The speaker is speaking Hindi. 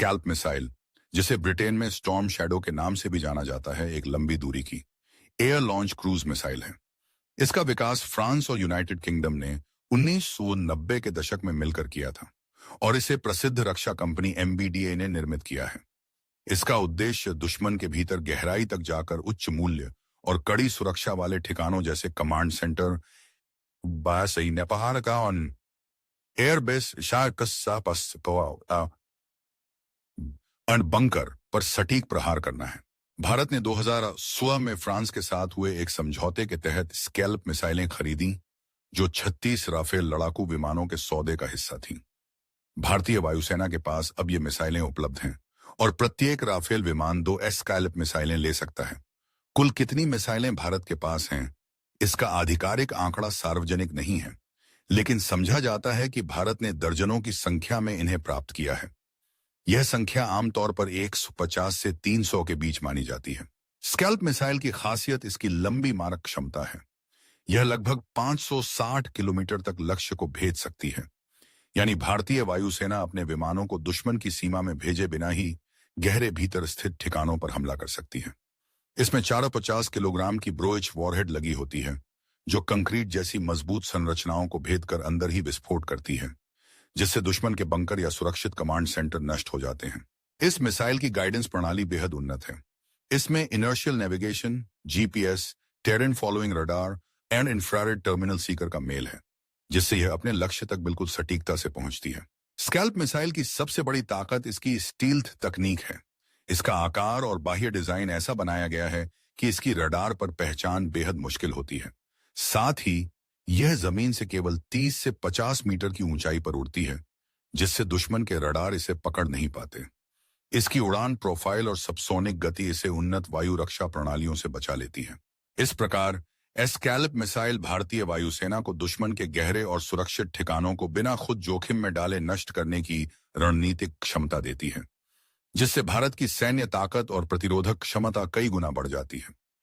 स्कैल्प मिसाइल, जिसे ब्रिटेन में स्टॉर्म शैडो के नाम से भी जाना जाता है, एक लंबी दूरी की एयर लॉन्च क्रूज मिसाइल है। इसका विकास फ्रांस और यूनाइटेड किंगडम ने 1990 के दशक में मिलकर किया था और इसे प्रसिद्ध रक्षा कंपनी MBDA ने निर्मित किया है। इसका उद्देश्य दुश्मन के भीतर गहराई तक जाकर उच्च मूल्य और कड़ी सुरक्षा वाले ठिकानों जैसे कमांड सेंटर, बासई नेपाल का ऑन एयरबेस बंकर पर सटीक प्रहार करना है। भारत ने 2016 में फ्रांस के साथ हुए एक समझौते के तहत स्कैल्प मिसाइलें खरीदी, जो 36 राफेल लड़ाकू विमानों के सौदे का हिस्सा थी। भारतीय वायुसेना के पास अब ये मिसाइलें उपलब्ध हैं और प्रत्येक राफेल विमान 2 स्कैल्प मिसाइलें ले सकता है। कुल कितनी मिसाइलें भारत के पास हैं, इसका आधिकारिक आंकड़ा सार्वजनिक नहीं है, लेकिन समझा जाता है कि भारत ने दर्जनों की संख्या में इन्हें प्राप्त किया है। यह संख्या आमतौर पर 150 से 300 के बीच मानी जाती है। स्कैल्प मिसाइल की खासियत इसकी लंबी मारक क्षमता है। यह लगभग 560 किलोमीटर तक लक्ष्य को भेज सकती है, यानी भारतीय वायुसेना अपने विमानों को दुश्मन की सीमा में भेजे बिना ही गहरे भीतर स्थित ठिकानों पर हमला कर सकती है। इसमें 450 किलोग्राम की ब्रोएच वॉरहेड लगी होती है, जो कंक्रीट जैसी मजबूत संरचनाओं को भेदकर अंदर ही विस्फोट करती है, जिससे दुश्मन के बंकर या सुरक्षित कमांड सेंटर नष्ट हो जाते हैं। इस मिसाइल की गाइडेंस प्रणाली बेहद उन्नत है। इसमें inertial navigation, GPS, terrain following radar and infrared terminal Sikar का मेल है, जिससे यह अपने लक्ष्य तक बिल्कुल सटीकता से पहुंचती है। स्कैल्प मिसाइल की सबसे बड़ी ताकत इसकी स्टील्थ तकनीक है। इसका आकार और बाह्य डिजाइन ऐसा बनाया गया है कि इसकी रडार पर पहचान बेहद मुश्किल होती है। साथ ही यह जमीन से केवल 30 से 50 मीटर की ऊंचाई पर उड़ती है, जिससे दुश्मन के रडार इसे पकड़ नहीं पाते। इसकी उड़ान प्रोफाइल और सबसोनिक गति इसे उन्नत वायु रक्षा प्रणालियों से बचा लेती है। इस प्रकार स्कैल्प मिसाइल भारतीय वायुसेना को दुश्मन के गहरे और सुरक्षित ठिकानों को बिना खुद जोखिम में डाले नष्ट करने की रणनीतिक क्षमता देती है, जिससे भारत की सैन्य ताकत और प्रतिरोधक क्षमता कई गुना बढ़ जाती है।